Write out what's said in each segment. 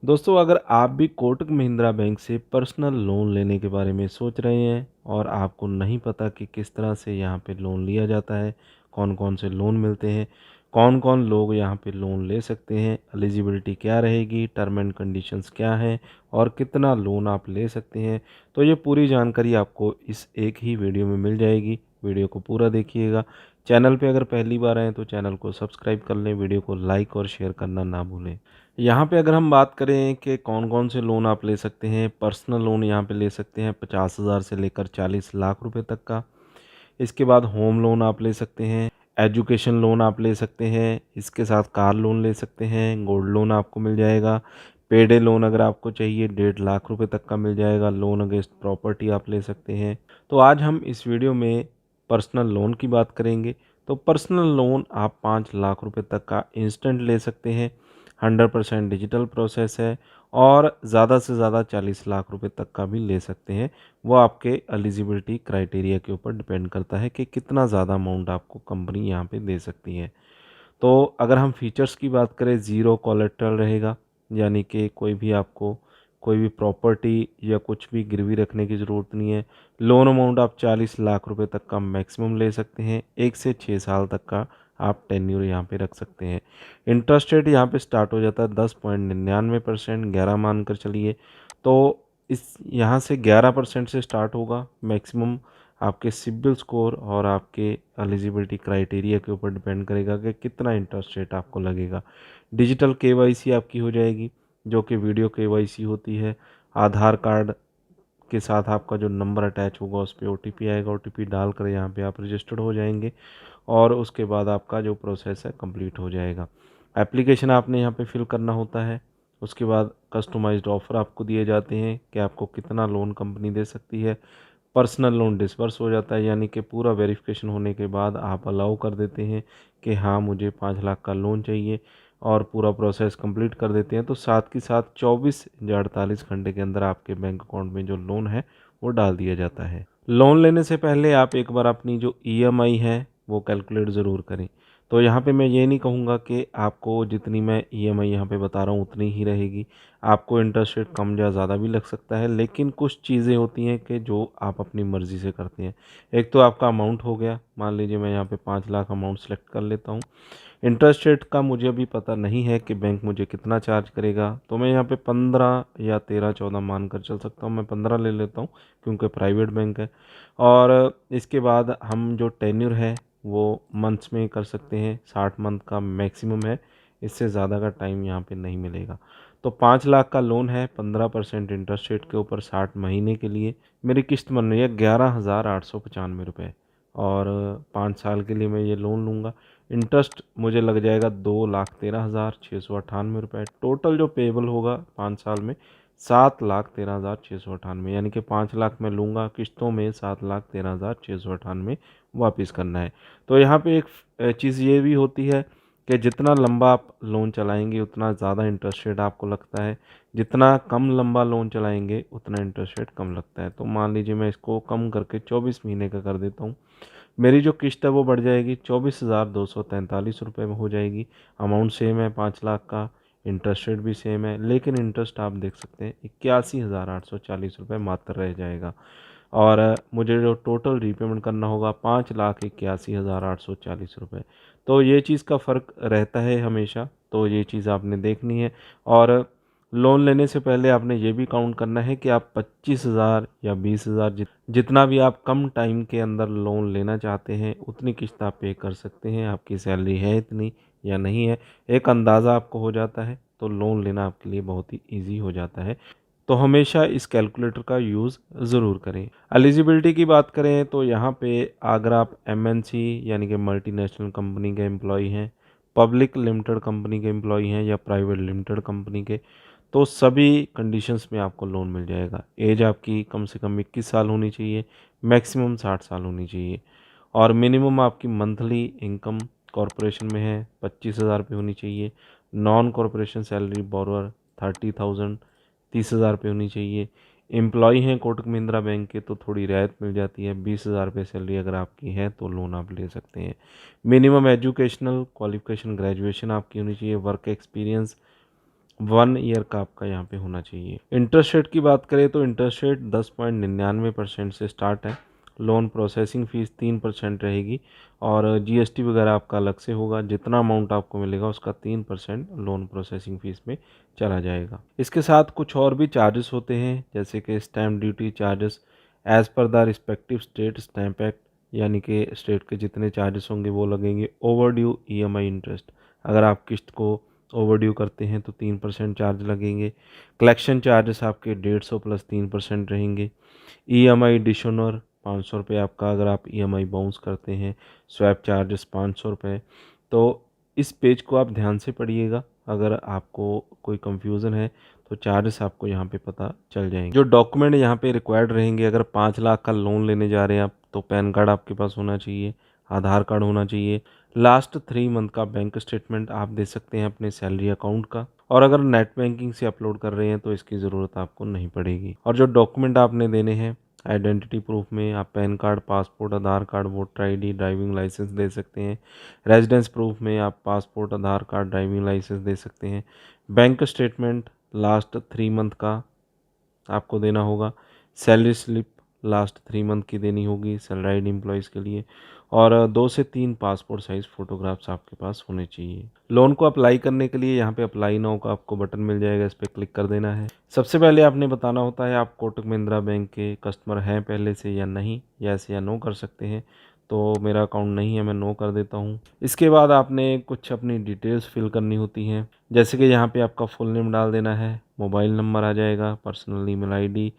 दोस्तों, अगर आप भी कोटक महिंद्रा बैंक से पर्सनल लोन लेने के बारे में सोच रहे हैं और आपको नहीं पता कि किस तरह से यहाँ पे लोन लिया जाता है, कौन कौन से लोन मिलते हैं, कौन कौन लोग यहाँ पे लोन ले सकते हैं, एलिजिबिलिटी क्या रहेगी, टर्म एंड कंडीशंस क्या हैं और कितना लोन आप ले सकते हैं, तो ये पूरी जानकारी आपको इस एक ही वीडियो में मिल जाएगी। वीडियो को पूरा देखिएगा। चैनल पे अगर पहली बार आएँ तो चैनल को सब्सक्राइब कर लें, वीडियो को लाइक और शेयर करना ना भूलें। यहाँ पे अगर हम बात करें कि कौन-कौन से लोन आप ले सकते हैं, पर्सनल लोन यहाँ पे ले सकते हैं 50,000 से लेकर 40 लाख रुपए तक का। इसके बाद होम लोन आप ले सकते हैं, एजुकेशन लोन आप ले सकते हैं, इसके साथ कार लोन ले सकते हैं, गोल्ड लोन आपको मिल जाएगा, पेडे लोन अगर आपको चाहिए 1.5 लाख रुपए तक का मिल जाएगा, लोन अगेंस्ट प्रॉपर्टी आप ले सकते हैं। तो आज हम इस वीडियो में पर्सनल लोन की बात करेंगे। तो पर्सनल लोन आप 5 लाख रुपए तक का इंस्टेंट ले सकते हैं। 100% डिजिटल प्रोसेस है और ज़्यादा से ज़्यादा 40 लाख रुपए तक का भी ले सकते हैं। वो आपके एलिजिबिलिटी क्राइटेरिया के ऊपर डिपेंड करता है कि कितना ज़्यादा अमाउंट आपको कंपनी यहाँ पे दे सकती है। तो अगर हम फीचर्स की बात करें, ज़ीरो कोलेट्रल रहेगा, यानी कि कोई भी प्रॉपर्टी या कुछ भी गिरवी रखने की ज़रूरत नहीं है। लोन अमाउंट आप 40 लाख रुपए तक का मैक्सिमम ले सकते हैं। 1 से 6 साल तक का आप टेन्योर यहाँ पे रख सकते हैं। इंटरेस्ट रेट यहाँ पे स्टार्ट हो जाता है 10.99%, 11 मानकर चलिए। तो इस यहाँ से 11% से स्टार्ट होगा। मैक्सिमम आपके सिबिल स्कोर और आपके एलिजिबिलिटी क्राइटेरिया के ऊपर डिपेंड करेगा कि कितना इंटरेस्ट रेट आपको लगेगा। डिजिटल केवाईसी आपकी हो जाएगी, जो कि वीडियो केवाईसी होती है। आधार कार्ड के साथ आपका जो नंबर अटैच होगा उस पे ओटीपी आएगा, ओटीपी डालकर यहाँ पे आप रजिस्टर्ड हो जाएंगे और उसके बाद आपका जो प्रोसेस है कंप्लीट हो जाएगा। एप्लीकेशन आपने यहाँ पे फिल करना होता है। उसके बाद कस्टमाइज्ड ऑफ़र आपको दिए जाते हैं कि आपको कितना लोन कंपनी दे सकती है। पर्सनल लोन डिसबर्स हो जाता है, यानी कि पूरा वेरिफिकेशन होने के बाद आप अलाउ कर देते हैं कि हाँ, मुझे 5 लाख का लोन चाहिए और पूरा प्रोसेस कंप्लीट कर देते हैं। तो साथ के साथ 24 या 48 घंटे के अंदर आपके बैंक अकाउंट में जो लोन है वो डाल दिया जाता है। लोन लेने से पहले आप एक बार अपनी जो ईएमआई है वो कैलकुलेट ज़रूर करें। तो यहाँ पे मैं ये नहीं कहूँगा कि आपको जितनी मैं ईएमआई यहाँ पे बता रहा हूँ उतनी ही रहेगी। आपको इंटरेस्ट रेट कम या ज़्यादा भी लग सकता है, लेकिन कुछ चीज़ें होती हैं कि जो आप अपनी मर्ज़ी से करते हैं। एक तो आपका अमाउंट हो गया, मान लीजिए मैं यहाँ पे 5 लाख अमाउंट सेलेक्ट कर लेता हूँ। इंटरेस्ट रेट का मुझे अभी पता नहीं है कि बैंक मुझे कितना चार्ज करेगा, तो मैं यहाँ पे 15 या 13-14 मान कर चल सकता हूँ। मैं 15 ले लेता हूँ क्योंकि प्राइवेट बैंक है। और इसके बाद हम जो टेन्योर है वो मंथ्स में कर सकते हैं, 60 मंथ का मैक्सिमम है, इससे ज़्यादा का टाइम यहाँ पे नहीं मिलेगा। तो 5 लाख का लोन है, 15% इंटरेस्ट रेट के ऊपर 60 महीने के लिए। मेरी किस्त बन रही है 11,895 रुपये और 5 साल के लिए मैं ये लोन लूँगा। इंटरेस्ट मुझे लग जाएगा 2,13,698 रुपये। टोटल जो पेबल होगा 5 साल में 7,13,698, यानी कि 5 लाख मैं लूँगा, किस्तों में 7,13,698 वापस करना है। तो यहाँ पे एक चीज़ ये भी होती है कि जितना लंबा आप लोन चलाएंगे उतना ज़्यादा इंटरेस्ट रेट आपको लगता है, जितना कम लंबा लोन चलाएंगे उतना इंटरेस्ट रेट कम लगता है। तो मान लीजिए मैं इसको कम करके 24 महीने का कर देता हूँ। मेरी जो किस्त है वो बढ़ जाएगी, 24,243 रुपये में हो जाएगी। अमाउंट सेम है 5 लाख का, इंटरेस्ट रेट भी सेम है, लेकिन इंटरेस्ट आप देख सकते हैं 81,840 रुपये मात्र रह जाएगा। और मुझे जो टोटल रीपेमेंट करना होगा 5,81,840 रुपये। तो ये चीज़ का फ़र्क रहता है हमेशा, तो ये चीज़ आपने देखनी है। और लोन लेने से पहले आपने ये भी काउंट करना है कि आप 25,000 या 20,000 जितना भी आप कम टाइम के अंदर लोन लेना चाहते हैं उतनी किस्त आप पे कर सकते हैं। आपकी सैलरी है इतनी या नहीं है, एक अंदाज़ा आपको हो जाता है, तो लोन लेना आपके लिए बहुत ही ईजी हो जाता है। तो हमेशा इस कैलकुलेटर का यूज़ ज़रूर करें। एलिजिबिलिटी की बात करें तो यहाँ पे अगर आप एमएनसी यानी कि मल्टीनेशनल कंपनी के एम्प्लॉई हैं, पब्लिक लिमिटेड कंपनी के एम्प्लॉई हैं या प्राइवेट लिमिटेड कंपनी के, तो सभी कंडीशंस में आपको लोन मिल जाएगा। एज आपकी कम से कम 21 साल होनी चाहिए, मैक्सिमम 60 साल होनी चाहिए और मिनिमम आपकी मंथली इनकम कॉरपोरेशन में है 25,000 रुपये होनी चाहिए। नॉन कॉरपोरेशन सैलरी बोरोअर 30,000 30,000 रुपये होनी चाहिए। एम्प्लॉई हैं कोटक महिंद्रा बैंक के तो थोड़ी रियायत मिल जाती है, 20,000 रुपये सैलरी अगर आपकी है तो लोन आप ले सकते हैं। मिनिमम एजुकेशनल क्वालिफिकेशन ग्रेजुएशन आपकी होनी चाहिए। वर्क एक्सपीरियंस 1 ईयर का आपका यहाँ पे होना चाहिए। इंटरेस्ट रेट की बात करें तो इंटरेस्ट रेट 10.99% से स्टार्ट है। लोन प्रोसेसिंग फ़ीस 3% रहेगी और जीएसटी वगैरह आपका अलग से होगा। जितना अमाउंट आपको मिलेगा उसका 3% लोन प्रोसेसिंग फ़ीस में चला जाएगा। इसके साथ कुछ और भी चार्जेस होते हैं, जैसे कि stamp duty charges as per the respective state stamp act, यानी कि स्टेट के जितने चार्जेस होंगे वो लगेंगे। ओवरड्यू ईएमआई इंटरेस्ट, अगर आप किस्त को ओवरड्यू करते हैं तो 3% चार्ज लगेंगे। कलेक्शन चार्जेस आपके 150 प्लस 3% रहेंगे। ईएमआई डिशोनर 500 रुपये आपका, अगर आप ईएमआई बाउंस करते हैं। स्वैप चार्जेस 500 रुपये। तो इस पेज को आप ध्यान से पढ़िएगा, अगर आपको कोई कंफ्यूजन है तो चार्जेस आपको यहाँ पे पता चल जाएंगे। जो डॉक्यूमेंट यहाँ पे रिक्वायर्ड रहेंगे, अगर 5 लाख का लोन लेने जा रहे हैं आप, तो पैन कार्ड आपके पास होना चाहिए, आधार कार्ड होना चाहिए, लास्ट 3 मंथ का बैंक स्टेटमेंट आप दे सकते हैं अपने सैलरी अकाउंट का, और अगर नेट बैंकिंग से अपलोड कर रहे हैं तो इसकी ज़रूरत आपको नहीं पड़ेगी। और जो डॉक्यूमेंट आपने देने हैं आइडेंटिटी प्रूफ में आप PAN card, passport, Aadhaar card, voter ID, driving licence दे सकते हैं। रेजिडेंस प्रूफ में आप passport, Aadhaar card, driving licence दे सकते हैं। बैंक स्टेटमेंट लास्ट 3 मंथ का आपको देना होगा। सैलरी स्लिप लास्ट 3 मंथ की देनी होगी सैलराइड एम्प्लॉयज़ के लिए, और 2 से 3 पासपोर्ट साइज़ फ़ोटोग्राफ्स आपके पास होने चाहिए। लोन को अप्लाई करने के लिए यहाँ पे अप्लाई नाउ का आपको बटन मिल जाएगा, इस पर क्लिक कर देना है। सबसे पहले आपने बताना होता है आप कोटक महिंद्रा बैंक के कस्टमर हैं पहले से या नहीं, यस या नो कर सकते हैं। तो मेरा अकाउंट नहीं है, मैं नो कर देता हूँ। इसके बाद आपने कुछ अपनी डिटेल्स फिल करनी होती हैं, जैसे कि यहाँ पे आपका फुल नेम डाल देना है, मोबाइल नंबर आ जाएगा, personal email ID,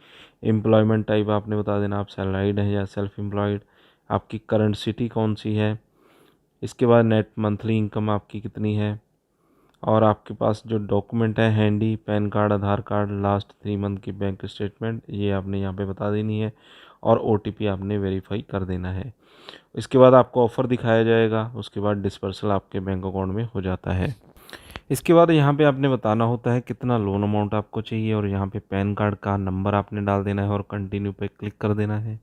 employment type आपने बता देना आप सैलराइड हैं या सेल्फ एम्प्लॉयड, आपकी करंट सिटी कौन सी है, इसके बाद नेट मंथली इनकम आपकी कितनी है, और आपके पास जो डॉक्यूमेंट है हैंडी, पैन कार्ड, आधार कार्ड, लास्ट 3 मंथ की बैंक स्टेटमेंट, ये आपने यहाँ पे बता देनी है, और ओटीपी आपने वेरीफाई कर देना है। इसके बाद आपको ऑफ़र दिखाया जाएगा, उसके बाद डिस्पर्सल आपके बैंक अकाउंट में हो जाता है। इसके बाद यहाँ पे आपने बताना होता है कितना लोन अमाउंट आपको चाहिए, और यहाँ पे पैन कार्ड का नंबर आपने डाल देना है और कंटिन्यू पे क्लिक कर देना है।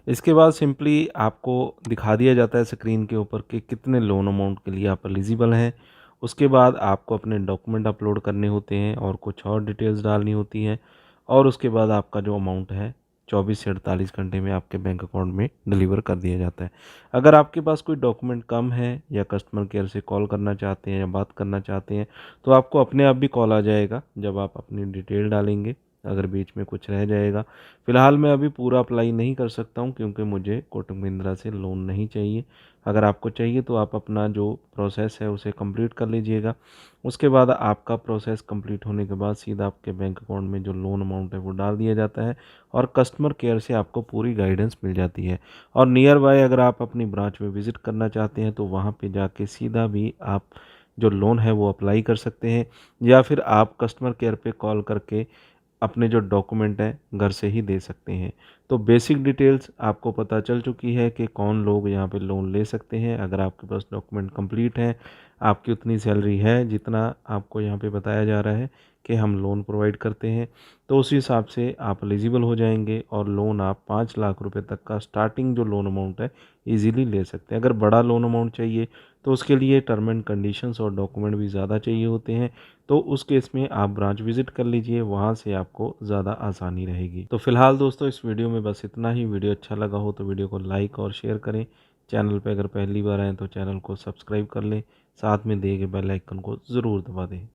इसके बाद सिंपली आपको दिखा दिया जाता है स्क्रीन के ऊपर कि कितने लोन अमाउंट के लिए आप एलिजिबल हैं। उसके बाद आपको अपने डॉक्यूमेंट अपलोड करने होते हैं और कुछ और डिटेल्स डालनी होती हैं, और उसके बाद आपका जो अमाउंट है 24 से 48 घंटे में आपके बैंक अकाउंट में डिलीवर कर दिया जाता है। अगर आपके पास कोई डॉक्यूमेंट कम है या कस्टमर केयर से कॉल करना चाहते हैं या बात करना चाहते हैं, तो आपको अपने आप भी कॉल आ जाएगा जब आप अपनी डिटेल डालेंगे, अगर बीच में कुछ रह जाएगा। फ़िलहाल मैं अभी पूरा अप्लाई नहीं कर सकता हूँ क्योंकि मुझे कोटक महिंद्रा से लोन नहीं चाहिए। अगर आपको चाहिए तो आप अपना जो प्रोसेस है उसे कंप्लीट कर लीजिएगा। उसके बाद आपका प्रोसेस कंप्लीट होने के बाद सीधा आपके बैंक अकाउंट में जो लोन अमाउंट है वो डाल दिया जाता है, और कस्टमर केयर से आपको पूरी गाइडेंस मिल जाती है। और नियर बाय अगर आप अपनी ब्रांच में विज़िट करना चाहते हैं तो वहाँ पे जाके सीधा भी आप जो लोन है वो अप्लाई कर सकते हैं, या फिर आप कस्टमर केयर पे कॉल करके अपने जो डॉक्यूमेंट हैं घर से ही दे सकते हैं। तो बेसिक डिटेल्स आपको पता चल चुकी है कि कौन लोग यहाँ पे लोन ले सकते हैं। अगर आपके पास डॉक्यूमेंट कंप्लीट हैं, आपकी उतनी सैलरी है जितना आपको यहाँ पे बताया जा रहा है कि हम लोन प्रोवाइड करते हैं, तो उस हिसाब से आप एलिजिबल हो जाएंगे, और लोन आप 5 लाख रुपए तक का स्टार्टिंग जो लोन अमाउंट है ईज़िली ले सकते हैं। अगर बड़ा लोन अमाउंट चाहिए तो उसके लिए टर्म एंड कंडीशंस और डॉक्यूमेंट भी ज़्यादा चाहिए होते हैं, तो उस केस में आप ब्रांच विज़िट कर लीजिए, वहाँ से आपको ज़्यादा आसानी रहेगी। तो फिलहाल दोस्तों इस वीडियो में बस इतना ही। वीडियो अच्छा लगा हो तो वीडियो को लाइक और शेयर करें। चैनल पे अगर पहली बार आएँ तो चैनल को सब्सक्राइब कर लें, साथ में दिए गए बेल आइकन को ज़रूर दबा दें।